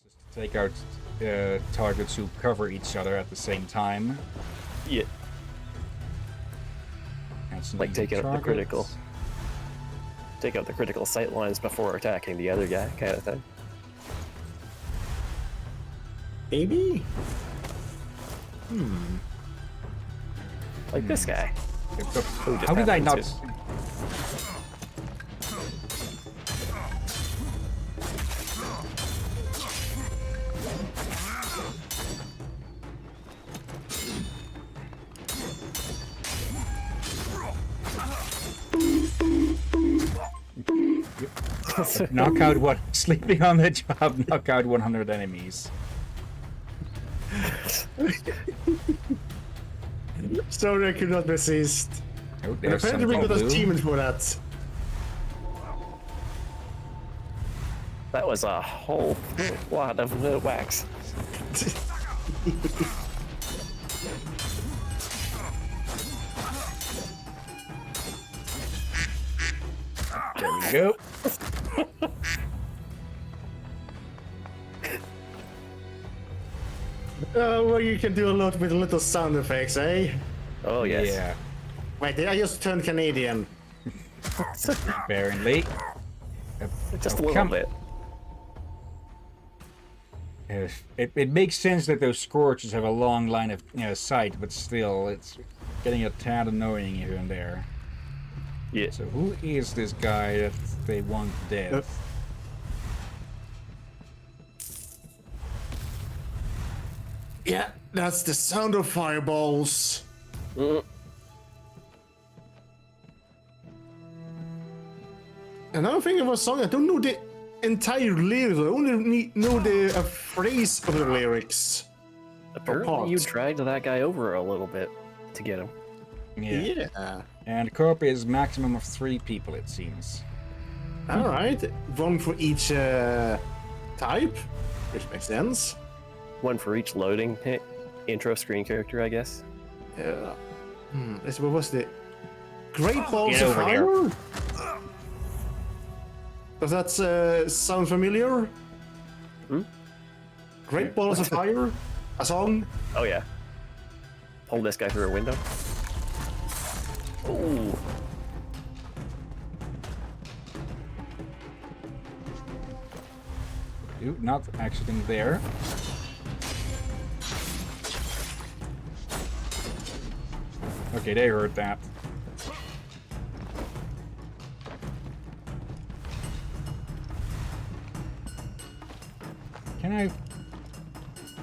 Just to take out targets who cover each other at the same time. Yeah. That's Like taking out the critical. Take out the critical sight lines before attacking the other guy, kind of thing. Maybe? Like this guy. How did I not... Knock out what? Sleeping on the job, knock out 100 enemies. Sorry, I could not resist. Oh, And apparently we got blue. achievement for that. That was a whole lot of wax. There we go. Well, you can do a lot with little sound effects, eh? Oh, yes. Yeah, Wait, did I just turn Canadian? apparently. Just a Oh, little come- bit. It makes sense that those scorches have a long line of sight, but still, it's getting a tad annoying here and there. Yeah. So who is this guy that they want dead? Yeah, that's the sound of fireballs. Another thing about song, I don't know the entire lyrics. I only know the phrase of the lyrics. Apparently you parts. dragged that guy over a little bit to get him. Yeah. And co-op is maximum of 3 people, it seems. All right, one for each type, which makes sense. One for each loading intro screen character, I guess. Yeah. What was the Great Balls Get of over Fire? Does that sound familiar? Great Balls of Fire? A song? Oh, yeah. Pull this guy through a window. Ooh. Ooh, not accident there. Okay, they heard that. Can I?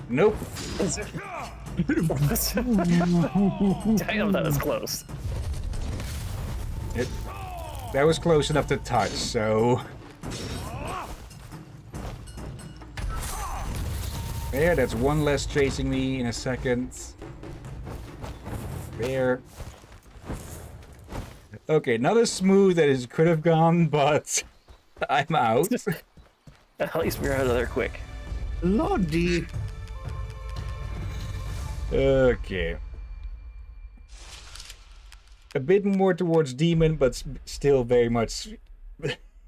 Nope. Damn, that was close. That was close enough to touch, so... There, that's one less chasing me in a second. There. Okay, not as smooth as it could have gone, but I'm out. At least we're out of there quick. Lordy. Okay. A bit more towards demon, but still very much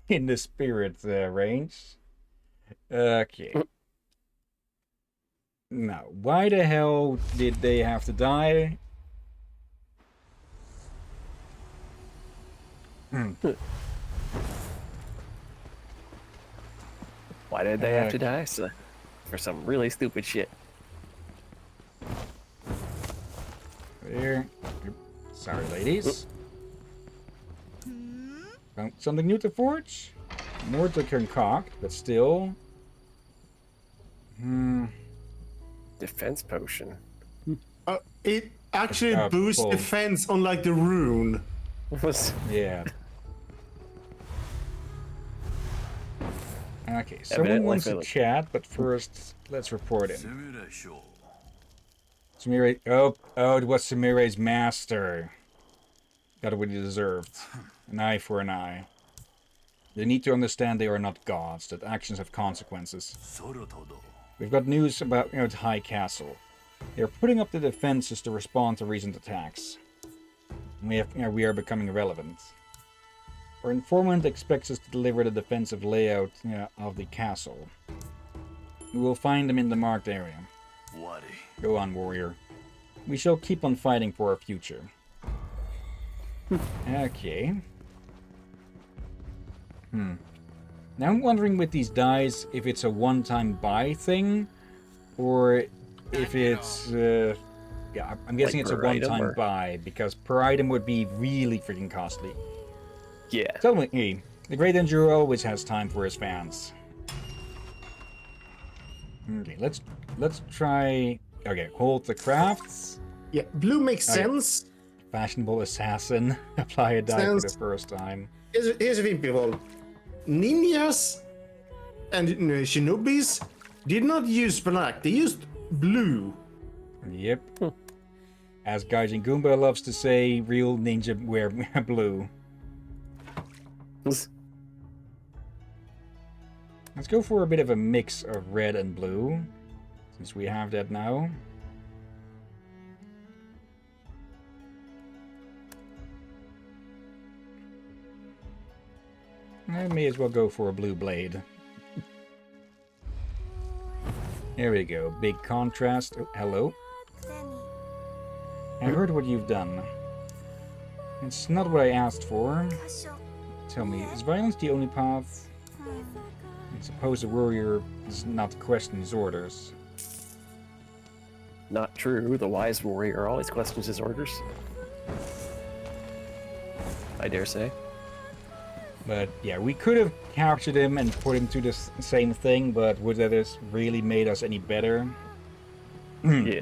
in the spirit range. Okay. Now, why the hell did they have to die? Why did they have to die? So, for some really stupid shit. There. Sorry, ladies. Found something new to forge? More to concoct, but still. Defense potion. It actually Uh, boosts full. defense, unlike the rune. Was Yeah. Okay, someone Evidently wants to Philip. chat, but first, let's report in. Sumire, oh, it was Sumire's master. Got what he deserved. An eye for an eye. They need to understand they are not gods, that actions have consequences. We've got news about the High Castle. They're putting up the defenses to respond to recent attacks. And we are becoming relevant. Our informant expects us to deliver the defensive layout of the castle. We will find them in the marked area. Go on, warrior. We shall keep on fighting for our future. Okay. Now I'm wondering with these dies if it's a one-time buy thing, or if it's... yeah, I'm guessing Like it's a per item, one-time or- buy, because per item would be really freaking costly. Yeah. Tell me, the Great Enduro always has time for his fans. Okay, let's try... Okay, hold the crafts. Yeah, blue makes Oh, yeah. sense. Fashionable assassin. Apply a die for the Sense. first time. Here's the thing, people. Ninjas and shinobis did not use black. They used blue. Yep. As Gaijin Goomba loves to say, real ninja wear blue. Let's go for a bit of a mix of red and blue, since we have that now. I may as well go for a blue blade. There we go. Big contrast. Oh, hello. I heard what you've done. It's not what I asked for. Tell me, is violence the only path? I suppose the warrior does not question his orders. Not true. The wise warrior always questions his orders. I dare say. But yeah, we could have captured him and put him to the same thing, but would that have really made us any better? Yeah.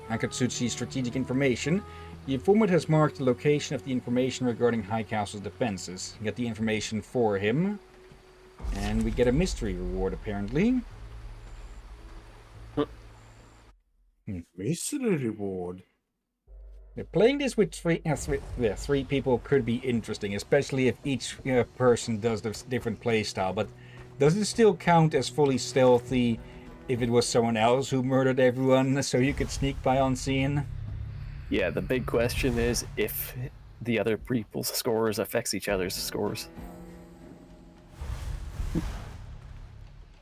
Akatsuchi's strategic information. The informant has marked the location of the information regarding High Castle's defenses. Get the information for him. And we get a mystery reward, apparently. Mystery reward. Yeah, playing this with three people could be interesting, especially if each person does this different playstyle. But does it still count as fully stealthy if it was someone else who murdered everyone so you could sneak by unseen? Yeah, the big question is if the other people's scores affects each other's scores.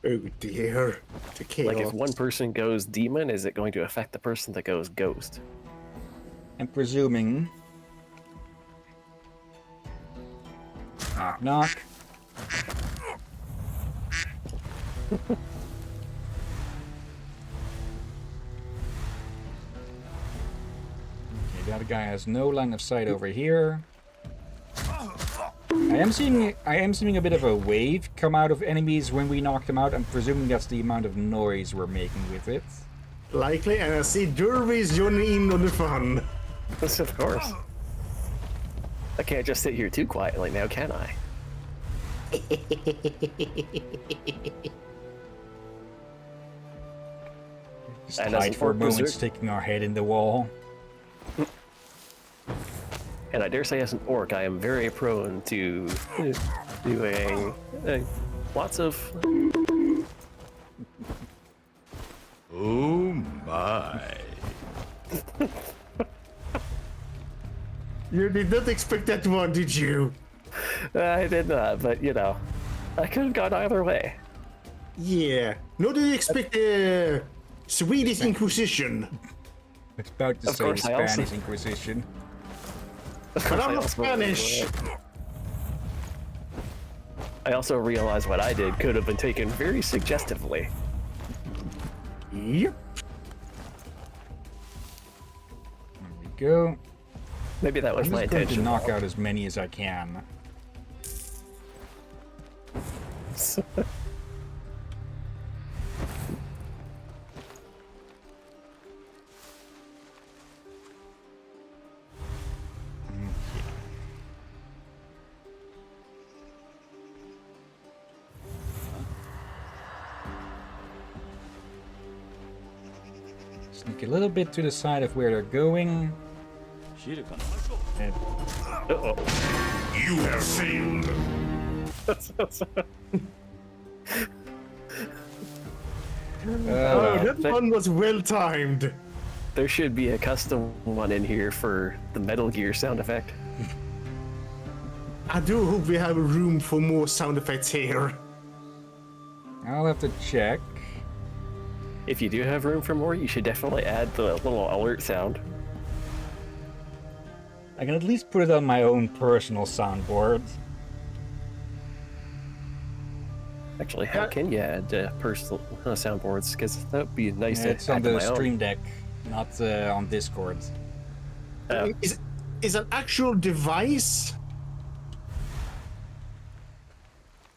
Oh dear. The chaos. Like if one person goes demon, is it going to affect the person that goes ghost? I'm presuming... Knock, knock. Okay, the other guy has no line of sight over here. I am seeing a bit of a wave come out of enemies when we knock them out. I'm presuming that's the amount of noise we're making with it. Likely, and I see Derby's joining in on the fun. Yes, of course. I can't just sit here too quietly now, can I? Just And as hide an for a orc moment, berserk- sticking our head in the wall. And I dare say, as an orc, I am very prone to doing lots of. Oh my. You did not expect that one, did you? I did not, but you know, I could have gone either way. Yeah. Nor did you expect the Swedish Inquisition. It's about to Of say course, I also- Spanish Inquisition. But I'm not Spanish. I also realized what I did could have been taken very suggestively. Yep. There we go. Maybe that was I'm my just going to intention. knock out as many as I can. Sneak a little bit to the side of where they're going. And Uh-oh. You have failed. Oh, that that- one was well timed. There should be a custom one in here for the Metal Gear sound effect. I do hope we have room for more sound effects here. I'll have to check. if you do have room for more, you should definitely add the little alert sound. I can at least put it on my own personal soundboard. Actually, how can you add personal soundboards? Because that would be nice to It's add on to the my own. Stream Deck, not on Discord. Is an actual device?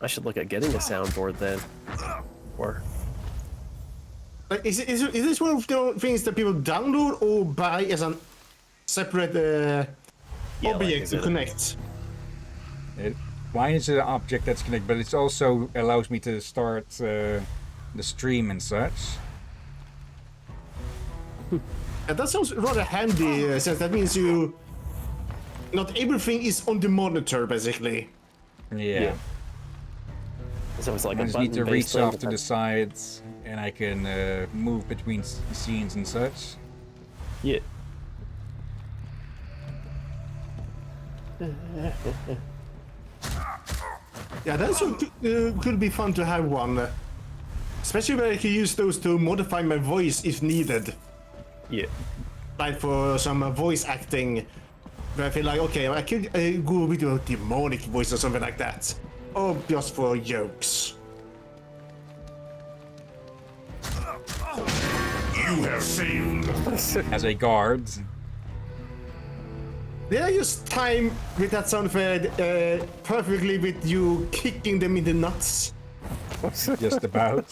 I should look at getting a soundboard then. Or Like, is this one of the things that people download or buy as a separate like, object is to it a- connect? Why is it an object that's connected? But it also allows me to start the stream and such. And that sounds rather handy, since that means not everything is on the monitor, basically. Yeah. so it's like I a just need to button-based reach thing, off but to the that's- sides, and I can move between scenes and such. Yeah. Yeah, that could be fun to have one. Especially when I can use those to modify my voice if needed. Yeah. Like for some voice acting. Where I feel like, okay, I could go with a demonic voice or something like that. Or just for jokes. You have failed. As a guard, Did I just time with that sound effect perfectly with you kicking them in the nuts? just about.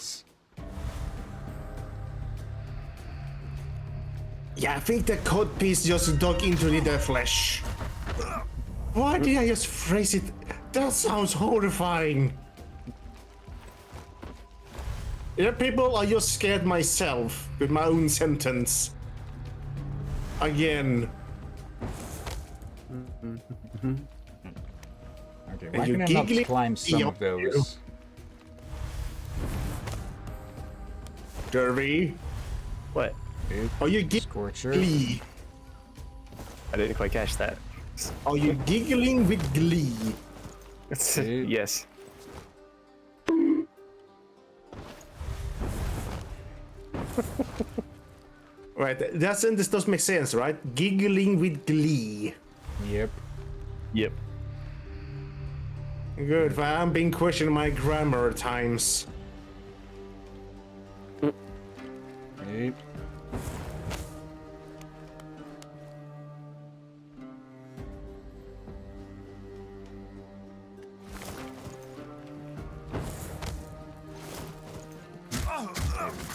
Yeah, I think the cod piece just dug into their flesh. Why did I just phrase it? That sounds horrifying. Yeah, people, I just scared myself with my own sentence. Again. Okay, And why you can I not giggling climb some of beyond you. those? Derby, What? are you Scorcher. giggling? I didn't quite catch that. Are you giggling with glee? Dude. Yes. Right, this does make sense, right? Giggling with glee. Yep. Yep. Good, but I'm being questioned my grammar at times. Yep.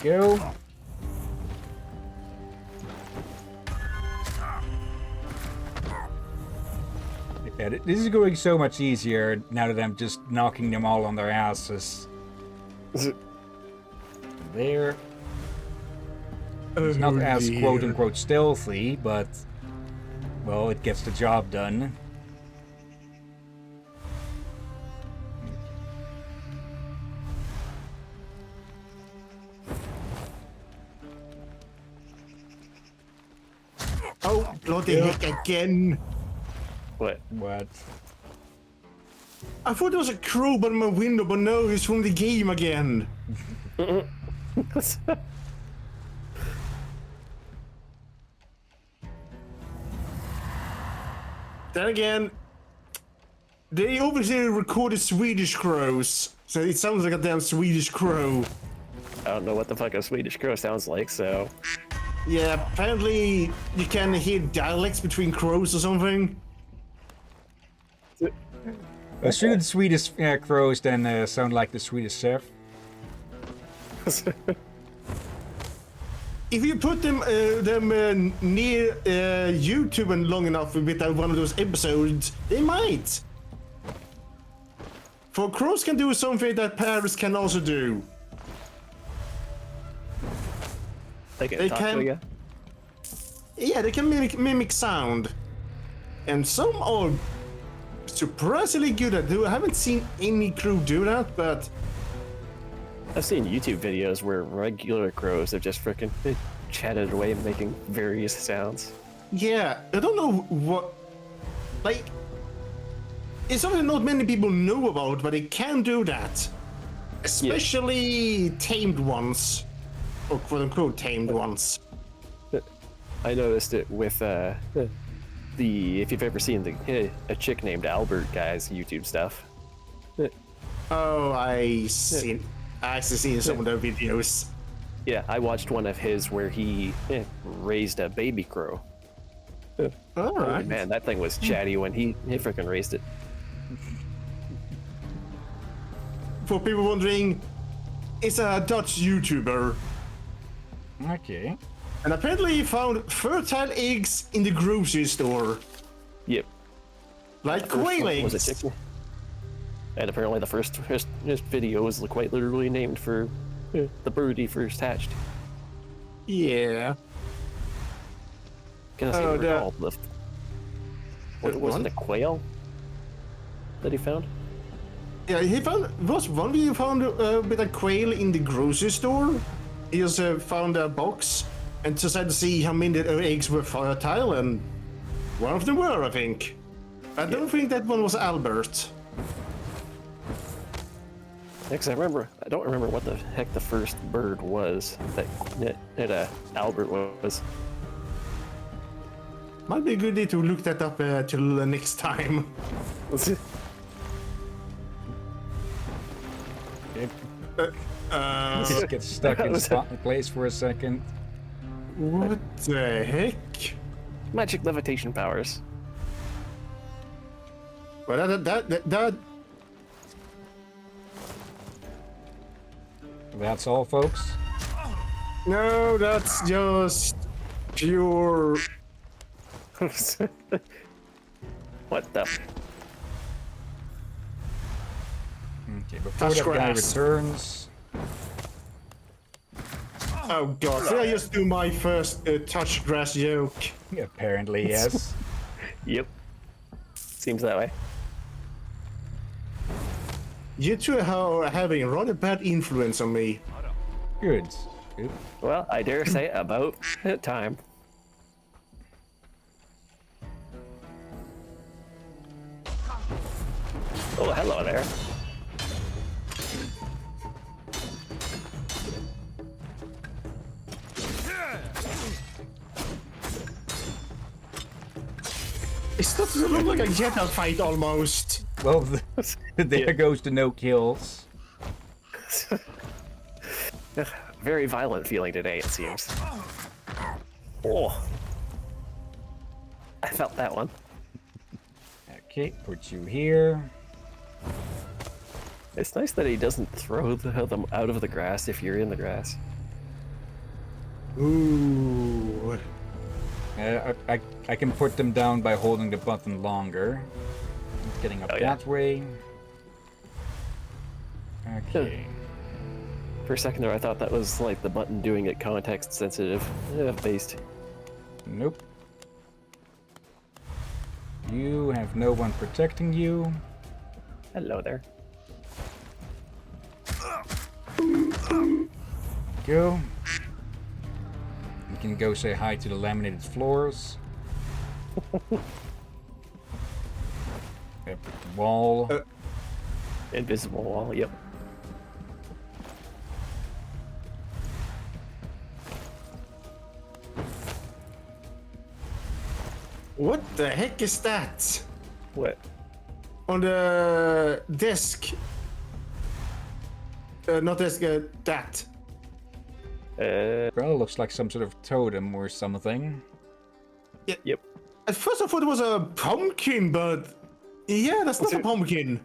Go. Yeah, this is going so much easier now that I'm just knocking them all on their asses. There. It's not as quote-unquote stealthy, but, well, it gets the job done. Oh, bloody heck again! What? What? I thought there was a crow by my window, but no, it's from the game again. Then again, they obviously recorded Swedish crows, so it sounds like a damn Swedish crow. I don't know what the fuck a Swedish crow sounds like, so. Yeah, apparently you can hear dialects between crows or something. Shouldn't Swedish crows then sound like the Swedish chef? If you put them near YouTube and long enough with one of those episodes, they might. For crows can do something that parrots can also do. They can They talk can- to you. Yeah, they can mimic sound. And some are surprisingly good at it. I haven't seen any crew do that, but I've seen YouTube videos where regular crows have just freaking chatted away making various sounds. yeah, I don't know what. Like, it's something not many people know about, but they can do that. Especially tamed ones. or quote unquote tamed ones. I noticed it with if you've ever seen a chick named Albert guy's YouTube stuff. Oh, I actually seen some of their videos. Yeah, I watched one of his where he raised a baby crow. All right. Man, that thing was chatty when he freaking raised it. For people wondering, it's a Dutch YouTuber, Okay. and apparently he found fertile eggs in the grocery store, Yep. like quail Was it eggs. chicken? And apparently the first video was quite literally named for the bird he first hatched. Yeah. Can I see Oh, what the- called? Was it a quail that he found? Yeah, he found was one video found with a quail in the grocery store. He just found a box and decided to see how many eggs were fertile, and one of them were, I think. I don't think that one was Albert. Because I don't remember what the heck the first bird was that Albert was. Might be a good idea to look that up till next time. Just get stuck in place for a second. What the heck? Magic levitation powers. Well, that That's all, folks. no, that's just pure. What the? Okay, before Touch that guy grass. returns, Oh god, did I just do my first touch grass joke? apparently yes. Yep. Seems that way. You two are having a rather bad influence on me. Good. Good. Well, I dare say about time. Oh, hello there. It starts to look like a Jedi fight almost. Well, there goes the no kills. Very violent feeling today, it seems. Oh. I felt that one. Okay, put you here. It's nice that he doesn't throw them out of the grass if you're in the grass. Ooh. I can put them down by holding the button longer. Getting up Oh, yeah. that way. Okay. For a second there, I thought that was like the button doing it context sensitive based. Nope. You have no one protecting you. Hello there. Go. You can go say hi to the laminated floors. Yeah, put the wall. Invisible wall, yep. What the heck is that? What? On the desk. Not desk, that. Well, looks like some sort of totem or something. Yep. At first I thought it was a pumpkin, but yeah, that's not a pumpkin.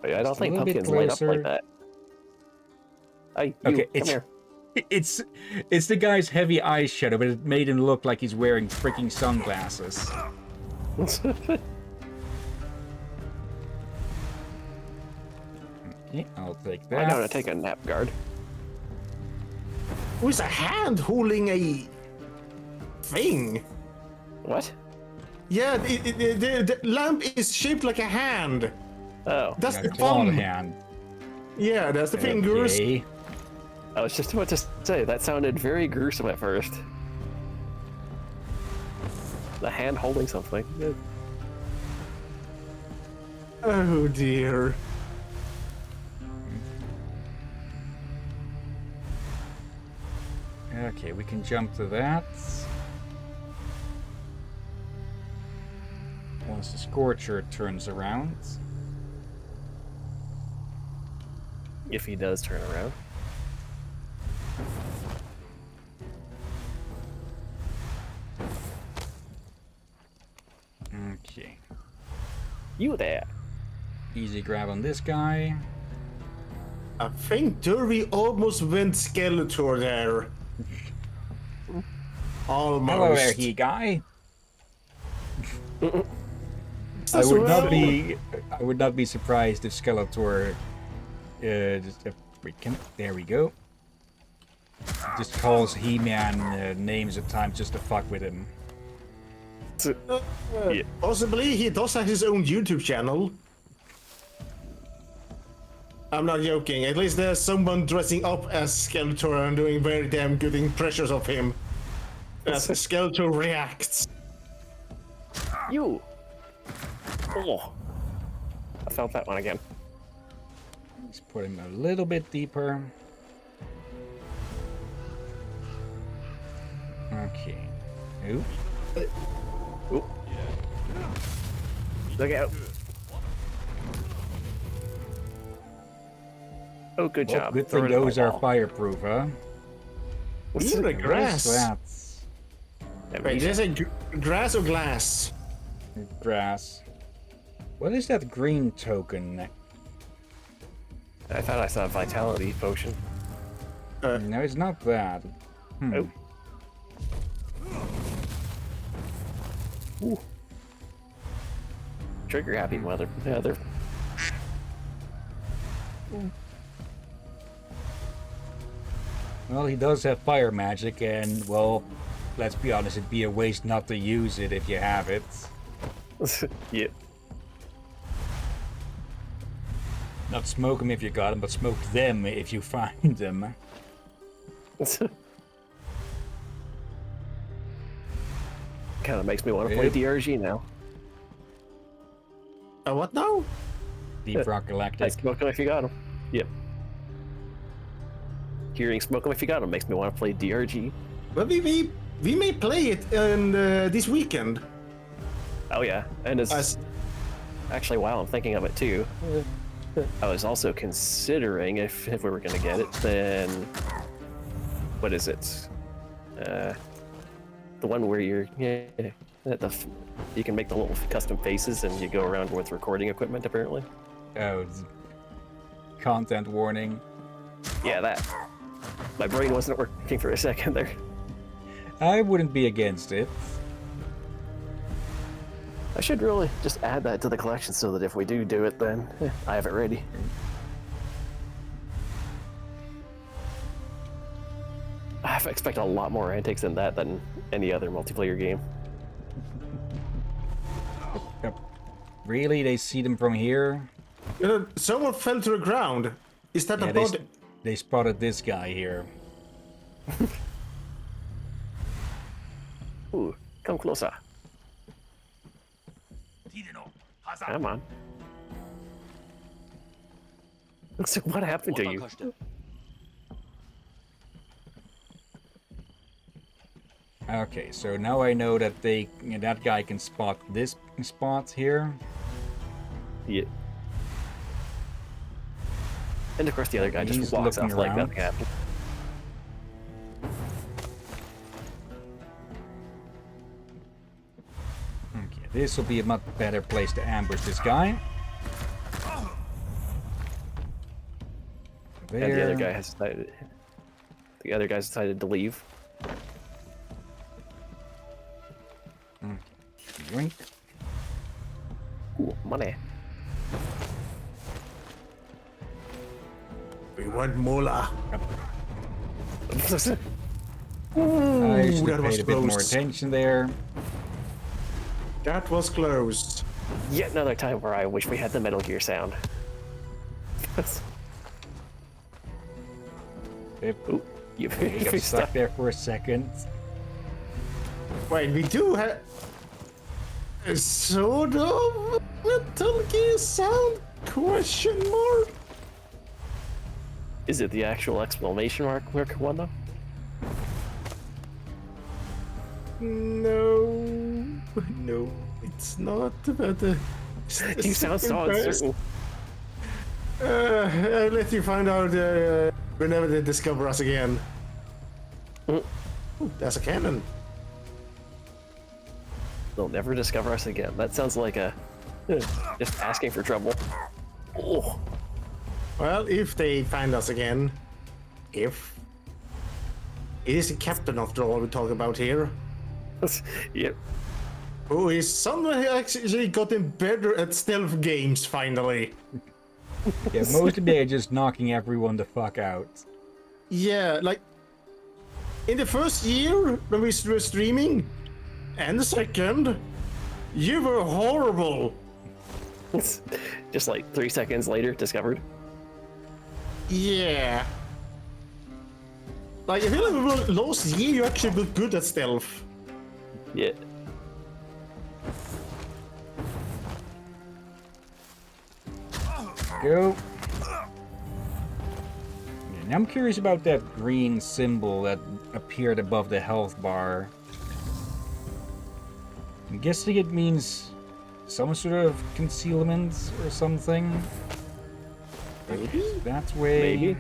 I don't Just a think little bit pumpkins light up closer. like that. You, Okay, come here. It's the guy's heavy eyeshadow, but it made him look like he's wearing freaking sunglasses. Okay, I'll take I know to that. take a nap guard. With a hand holding a thing. What? Yeah, the lamp is shaped like a hand. Oh. That's Got the a claw thumb. hand. Yeah, that's the fingers. Okay. I was just about to say, that sounded very gruesome at first. The hand holding something. Oh dear. Okay, we can jump to that. Once the Scorcher turns around. If he does turn around. Okay. You there. Easy grab on this guy. I think Derby almost went Skeletor there. Almost. Hello there, he guy. I As would well. not be surprised if Skeletor there we go. Just calls He-Man names at times just to fuck with him. Yeah. Possibly, he does have his own YouTube channel. I'm not joking. At least there's someone dressing up as Skeletor and doing very damn good impressions of him. As Skeletor reacts. You. Oh. I felt that one again. Let's put him a little bit deeper. Okay. Ooh. Ooh. Look out. Oh, good Well, job. good Throw thing it at my those are wall. fireproof, huh? What's in the grass? That's Yeah, Wait, did I say grass or glass? grass. What is that green token? I thought I saw a vitality potion. No, it's not that. Oh. Ooh. Trigger happy mother. Yeah, they're. Well, he does have fire magic, and, well, let's be honest, it'd be a waste not to use it if you have it. Yeah. Not smoke them if you got them, but smoke them if you find them. Kind of makes me want to play Yep. DRG now. What now? Deep Rock I Galactic. smoke them if you got them. Yep. Hearing smoke them if you got them makes me want to play DRG. Well, we may play it in, this weekend. Oh yeah, and it's As- actually while I'm thinking of it too. I was also considering if we were gonna get it, then what is it? The one where you can make the little custom faces and you go around with recording equipment apparently. Oh, content warning. Yeah, that. My brain wasn't working for a second there. I wouldn't be against it. I should really just add that to the collection so that if we do it, then I have it ready. I expect a lot more antics in that than any other multiplayer game. Really? They see them from here? Someone fell to the ground. Is that Yeah, a body? they spotted this guy here. Ooh, come closer. Come on. So what happened to you? Okay, so now I know that that guy can spot this spot here. Yeah. And of course the other guy He's just walks looking off like around. nothing happened. Okay, this will be a much better place to ambush this guy. And the other guy has decided. The other guy's decided to leave. Drink. Ooh, money. We want Mola. I should have that was paid a bit more close. attention there. That was close. Yet another time where I wish we had the Metal Gear sound. Ooh, you We got stuck there for a second. Wait, we do have a sort of Metal Gear sound? Question mark? Is it the actual exclamation mark one though? No, it's not. But You sound so uncertain. I'll let you find out whenever they discover us again. Ooh, that's a cannon. They'll never discover us again. That sounds like a just asking for trouble. Oh, Well, if they find us again, if it is the captain after all we talk about here, yep. who is someone who actually gotten better at stealth games finally. Yeah, mostly they're just knocking everyone the fuck out. Yeah, like in the first year when we were streaming, and the second, you were horrible. Just like 3 seconds later, discovered. Yeah. Like I feel like last year you actually got good at stealth. Yeah. Go. And I'm curious about that green symbol that appeared above the health bar. I'm guessing it means some sort of concealment or something. Maybe? That way. Maybe.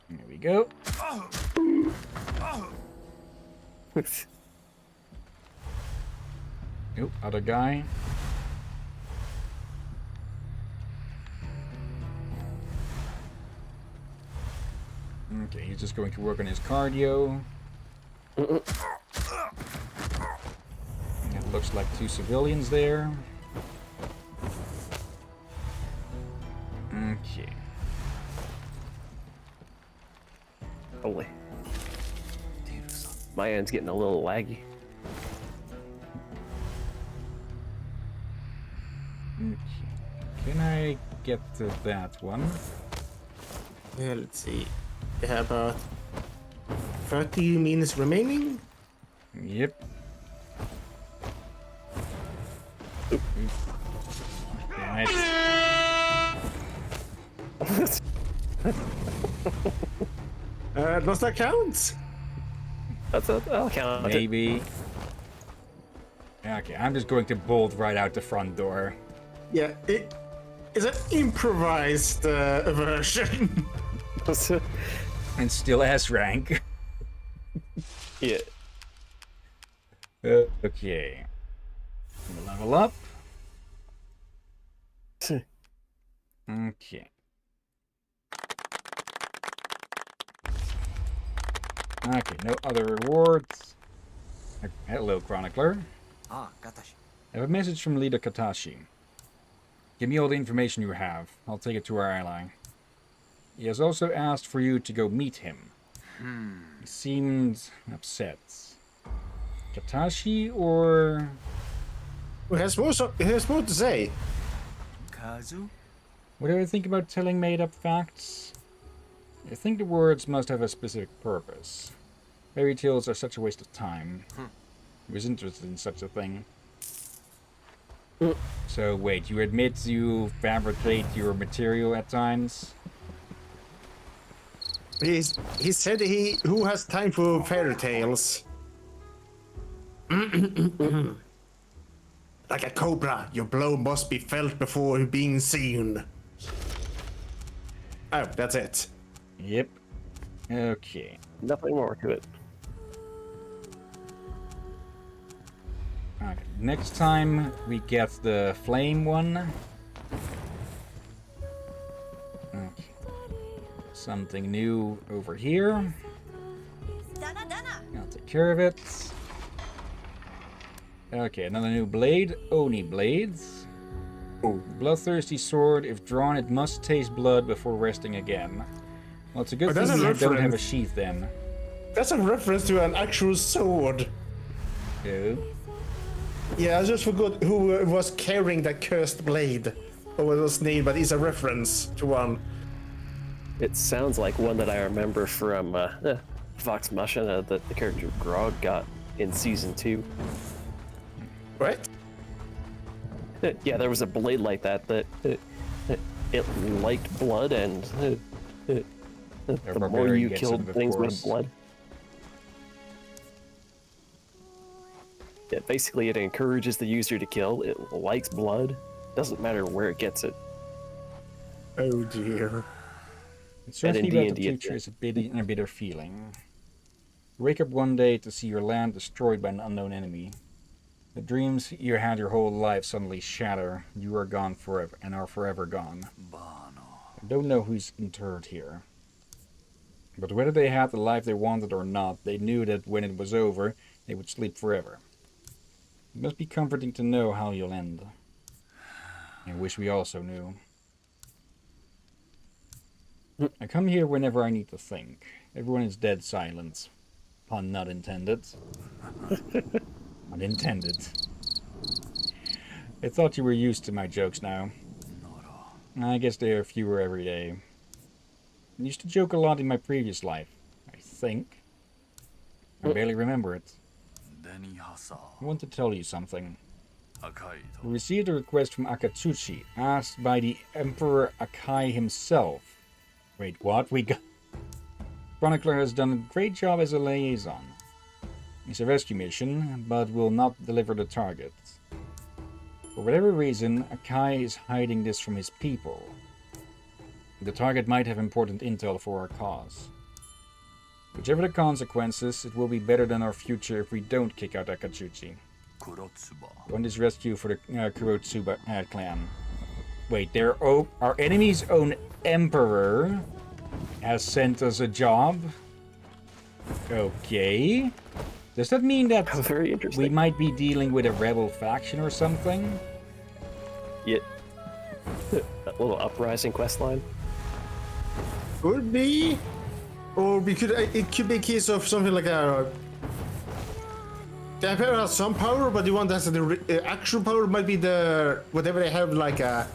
There we go. Oh, other guy. Okay, he's just going to work on his cardio. It looks like 2 civilians there. Okay. Holy. My end's getting a little laggy. Okay. Can I get to that one? Yeah, let's see. We have about 30 minutes remaining. Yep. Damn it. Does that count? I'll count it. Maybe. Okay, I'm just going to bolt right out the front door. Yeah, it is an improvised version. And still S rank. Yeah. Okay. Level up. Okay. Okay, no other rewards. Hello, Chronicler. Ah, Katashi. I have a message from Leader Katashi. Give me all the information you have. I'll take it to our ally. He has also asked for you to go meet him. He seemed upset. Katashi or... He has more to say. Kazu? What do I think about telling made-up facts? I think the words must have a specific purpose. Fairy tales are such a waste of time. I was interested in such a thing. So wait, you admit you fabricate your material at times? He said who has time for fairy tales? Like a cobra, your blow must be felt before being seen. Oh, that's it. Yep. Okay. Nothing more to it. Okay. Next time we get the flame one. Okay. Something new over here. I'll take care of it. Okay, another new blade. Oni blades. Bloodthirsty sword. If drawn, it must taste blood before resting again. Well, it's a good But that's thing a I don't have a reference. sheath then. That's a reference to an actual sword. Oh. Yeah, I just forgot who was carrying that cursed blade. Or what it was named, but it's a reference to one. It sounds like one that I remember from Vox Machina that the character Grog got in Season 2. Right? Yeah, there was a blade like that it liked blood, and the more barbarian you gets killed into the things course. with blood. Yeah, basically it encourages the user to kill. It likes blood. Doesn't matter where it gets it. Oh dear. It's And in certainly about the D&D, it's future is a bitter feeling. You wake up one day to see your land destroyed by an unknown enemy. The dreams you had your whole life suddenly shatter. You are gone forever and are forever gone. I don't know who's interred here. But whether they had the life they wanted or not, they knew that when it was over, they would sleep forever. It must be comforting to know how you'll end. I wish we also knew. I come here whenever I need to think. Everyone is dead silent. Pun not intended. Unintended. I thought you were used to my jokes now. I guess they are fewer every day. I used to joke a lot in my previous life, I think. I barely remember it. I want to tell you something. We received a request from Akatsuchi, asked by the Emperor Akai himself. Wait, what? Chronicler has done a great job as a liaison. It's a rescue mission, but will not deliver the target. For whatever reason, Akai is hiding this from his people. The target might have important intel for our cause. Whichever the consequences, it will be better than our future if we don't kick out Akatsuchi. On this rescue for the Kurotsuba clan. Wait, our enemy's own emperor has sent us a job? Okay. Does that mean that Very interesting. we might be dealing with a rebel faction or something? Yeah. That little uprising quest line. Could be. Or we could. It could be a case of something like a. The Emperor has some power, but the one that has the actual power might be the whatever they have, like a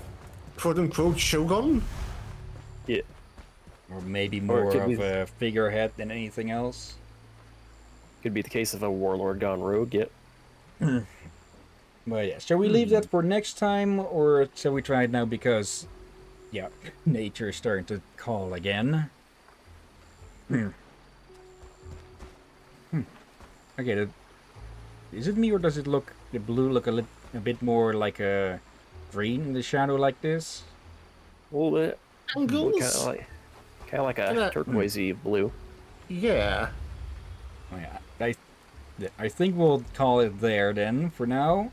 quote-unquote shogun. Yeah. Or maybe Or it more could of be- a figurehead than anything else? Could be the case of a warlord gone rogue. Yep. Well, yeah. Shall we leave that for next time, or shall we try it now? Because, yeah, nature is starting to call again. Okay, is it me, or does it look, the blue look a bit more like a green in the shadow like this? A little bit. Angles. Kind of like a turquoisey blue. Yeah. Oh, yeah. I think we'll call it there then for now.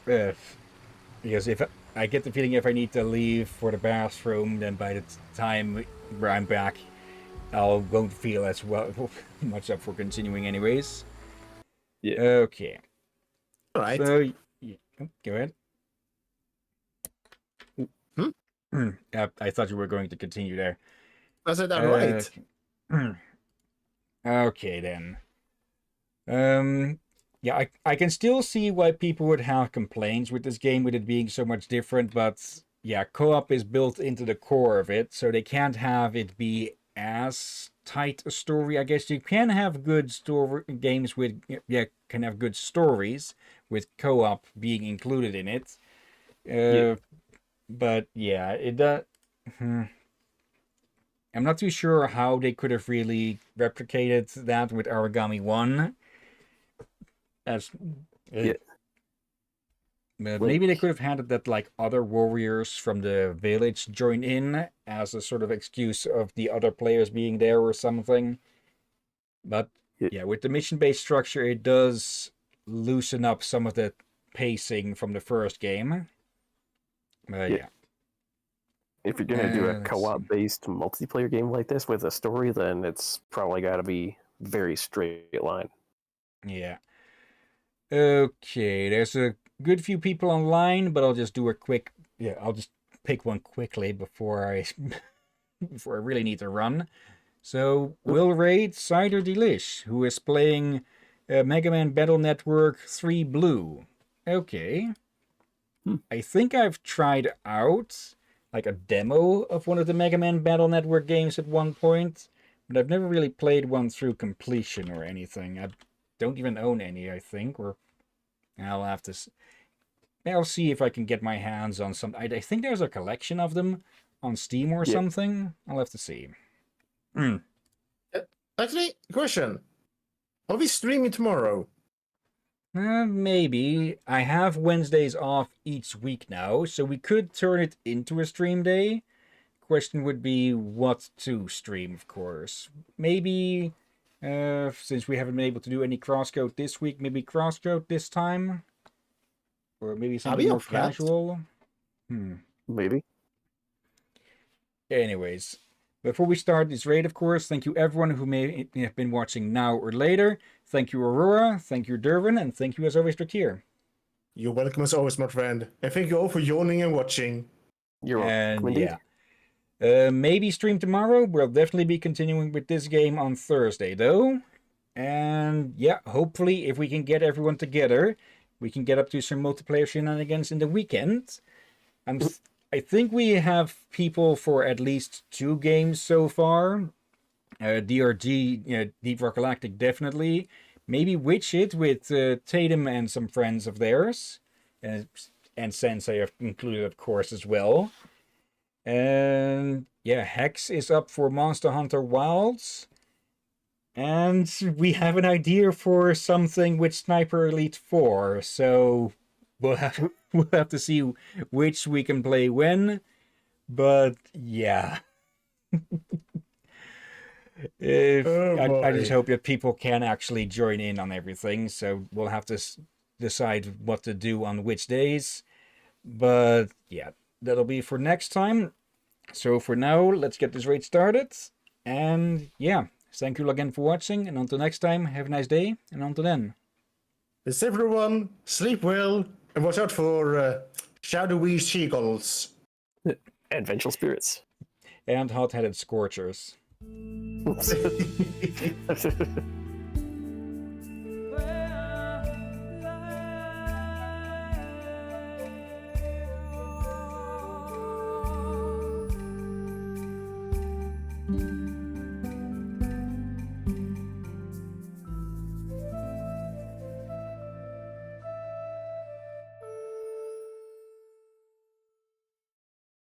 Because if I get the feeling if I need to leave for the bathroom, then by the time where I'm back, I won't feel as much up for continuing anyways. Yeah. Okay. All right. So, go ahead. I thought you were going to continue there. I said that right. Okay then. Yeah, I can still see why people would have complaints with this game, with it being so much different, but yeah, co-op is built into the core of it, so they can't have it be as tight a story. I guess you can have good story games with, yeah, can have good stories with co-op being included in it. Yeah. But yeah, it does. I'm not too sure how they could have really replicated that with Aragami 1. As Yeah. But maybe they could have had it that like other warriors from the village join in as a sort of excuse of the other players being there or something. But yeah, with the mission-based structure, it does loosen up some of the pacing from the first game. Yeah. If you're gonna do a let's co-op based multiplayer game like this with a story, then it's probably got to be very straight line. Yeah. Okay, there's a good few people online, but I'll just do a quick. Yeah, I'll just pick one quickly before I before I really need to run. So Will Raid Cider Delish, who is playing Mega Man Battle Network 3 Blue. Okay. I think I've tried out like a demo of one of the Mega Man Battle Network games at one point, but I've never really played one through completion or anything. I don't even own any, I think, or I'll have to... I'll see if I can get my hands on some... I think there's a collection of them on Steam or something. I'll have to see. Actually, question. Are we streaming tomorrow? Maybe. I have Wednesdays off each week now, so we could turn it into a stream day. Question would be what to stream, of course. Maybe, since we haven't been able to do any crosscode this week, maybe crosscode this time? Or maybe something more casual? Maybe. Anyways, before we start this raid, of course, thank you everyone who may have been watching now or later. Thank you, Aurora. Thank you, Dervin. And thank you, as always, Drakir. You're welcome as always, my friend. And thank you all for joining and watching. You're welcome, indeed. Maybe stream tomorrow. We'll definitely be continuing with this game on Thursday, though. And yeah, hopefully, if we can get everyone together, we can get up to some multiplayer shenanigans in the weekend. I think we have people for at least 2 games so far. DRG, Deep Rock Galactic, definitely. Maybe Witch It with Tatum and some friends of theirs. And Sensei included, of course, as well. And yeah, Hex is up for Monster Hunter Wilds. And we have an idea for something with Sniper Elite 4. So we'll have to see which we can play when. But yeah. I just hope that people can actually join in on everything. So we'll have to decide what to do on which days. But yeah, that'll be for next time. So for now, let's get this raid started. And yeah, thank you again for watching. And until next time, have a nice day. And until then. It's everyone. Sleep well. And watch out for shadowy seagulls. And vengeful spirits. And hot-headed scorchers. Oops.